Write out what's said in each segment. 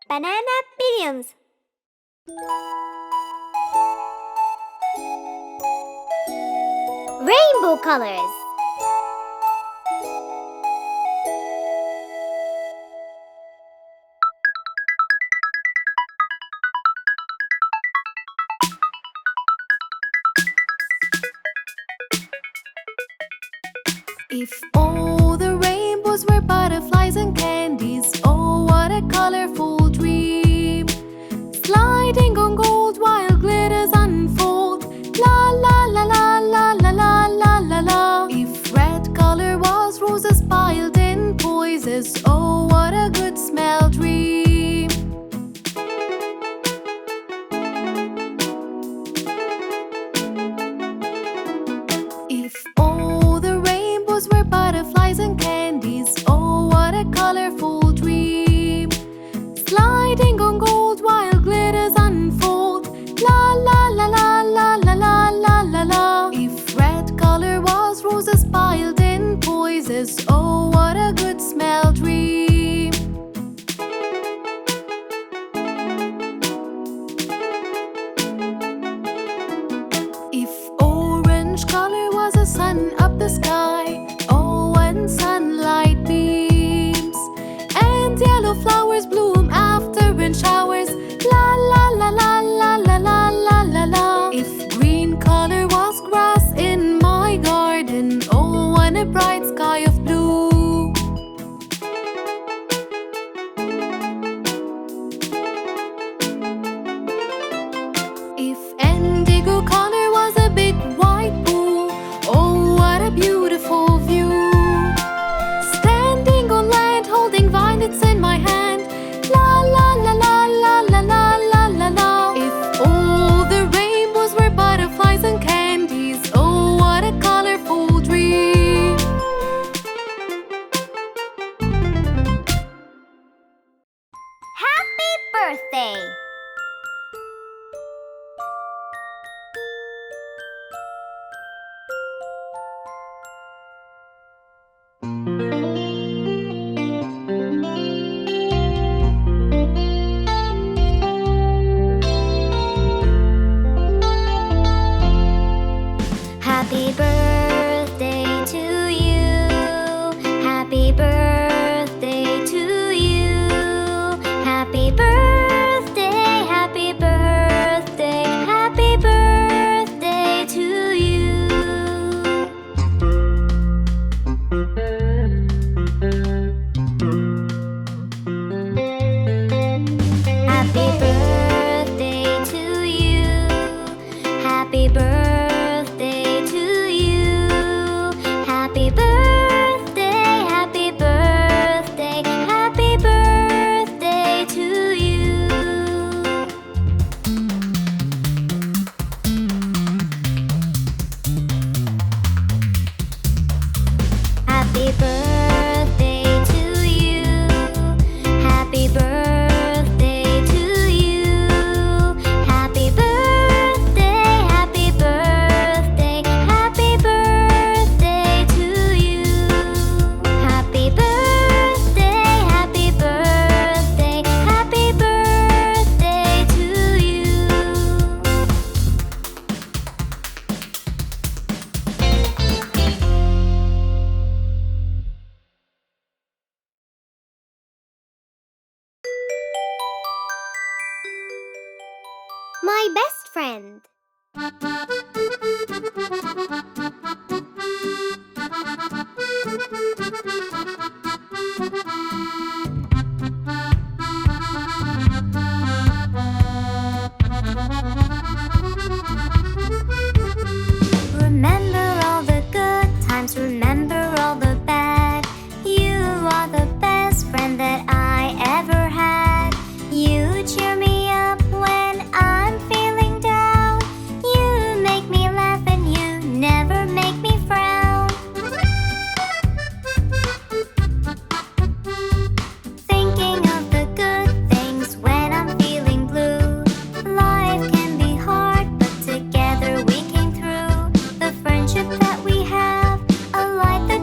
Banana billions. Rainbow colors. If all the rainbows were butterflies and candies, oh, what a colorful dream! Sliding on gold while glitters unfold. La la la la la la la la la la. If red color was roses piled in poises, oh, what a good smell dream! If all the rainbows were butterflies and candies, oh, what a colorful dream! Sliding on gold while glitters unfold. La la la la la la la la la la. If red color was roses piled in poises, oh, what a good smell dream! If orange color was a sun up the sky, oh, when sunlight beams, and yellow flowers bloom after rain showers. La la la la la la la la la la. If green color was grass in my garden, oh, when a bright sky of blue. If indigo color was a big white pool, oh, what a beautiful view! Standing on land, holding violets in my hand. La la la la la la la la la la. If all the rainbows were butterflies and candies, oh, what a colorful dream! Happy birthday! Happy birthday to you. Happy birthday to you. Happy birthday, happy birthday, happy birthday to you. Happy birthday to you. Happy birthday to you. Happy birthday, happy birthday, happy birthday to you. Happy birthday to you. Happy birthday to you. Happy birthday, happy birthday, happy birthday to you. Happy birthday, happy birthday, happy birthday to you. My best friend. Remember all the good times, remember all the bad. You are the best friend that I ever had. You cheer me up when I'm feeling down. You make me laugh and you never make me frown. Thinking of the good things when I'm feeling blue. Life can be hard, but together we came through. The friendship that we have, a light that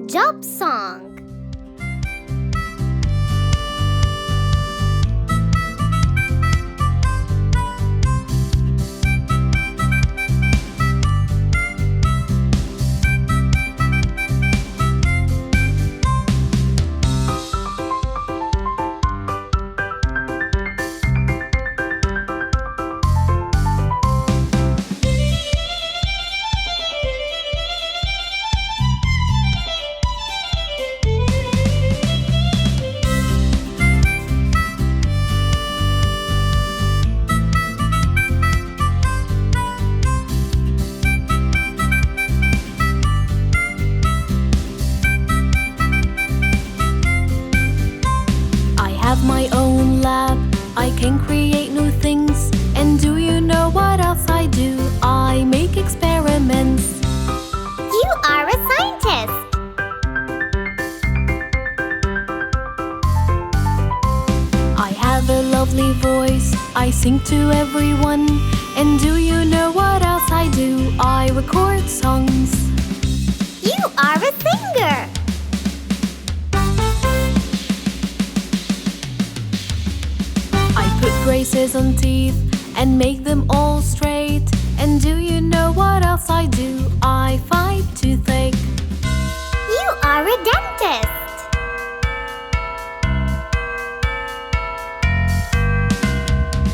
job song. Have my own lab, I can create new things. And do you know what else I do? I make experiments. You are a scientist. I have a lovely voice, I sing to everyone. And do you know what else I do? I record songs. You are a singer. Put braces on teeth and make them all straight. And do you know what else I do? I fight toothache. You are a dentist.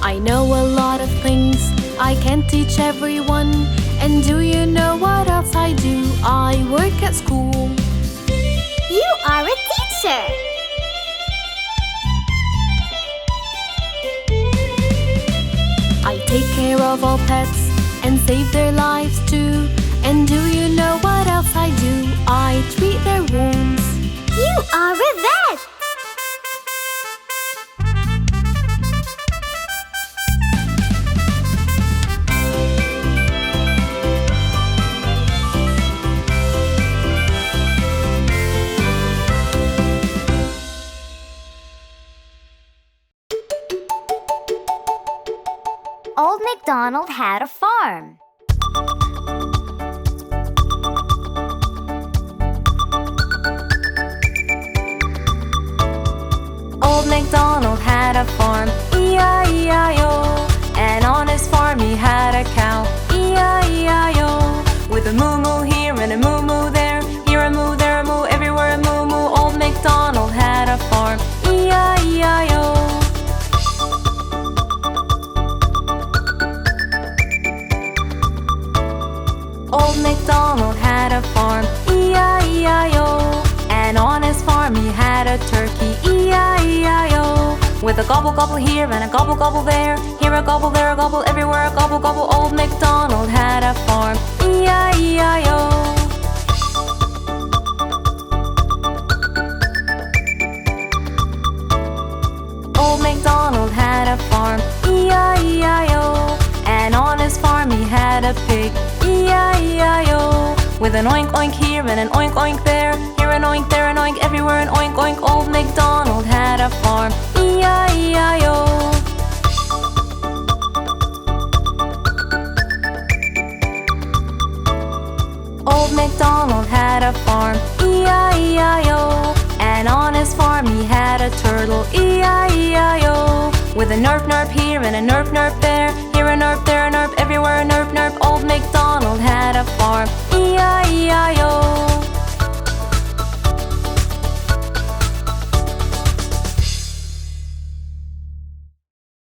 I know a lot of things, I can't teach everyone. And do you know what else I do? I work at school. You are a teacher. I take care of all pets and save their lives too. And do you know what else I do? I treat their wounds. You are a vet. Old MacDonald had a farm. Old MacDonald had a farm, E-I-E-I-O. And on his farm he had a cow, E-I-E-I-O. With a moo-moo here and a moo-moo there, here a moo, there a moo, everywhere a moo-moo. Old MacDonald had a farm, E-I-E-I-O. Old MacDonald had a farm, E-I-E-I-O. And on his farm he had a turkey, E-I-E-I-O. With a gobble gobble here and a gobble gobble there, here a gobble, there a gobble, everywhere a gobble gobble. Old MacDonald had a farm, E-I-E-I-O. Old MacDonald had a farm, E-I-E-I-O. And on his farm he had a pig, E-I-E-I-O. With an oink oink here and an oink oink there, here an oink, there an oink, everywhere an oink oink. Old MacDonald had a farm, E-I-E-I-O. Old MacDonald had a farm, E-I-E-I-O. And on his farm he had a turtle, E-I-E-I-O. With a nerp nerp here and a nerp nerp there, here a nerp, there a nerp, everywhere a nerp nerp. Old MacDonald had a farm, E-I-E-I-O.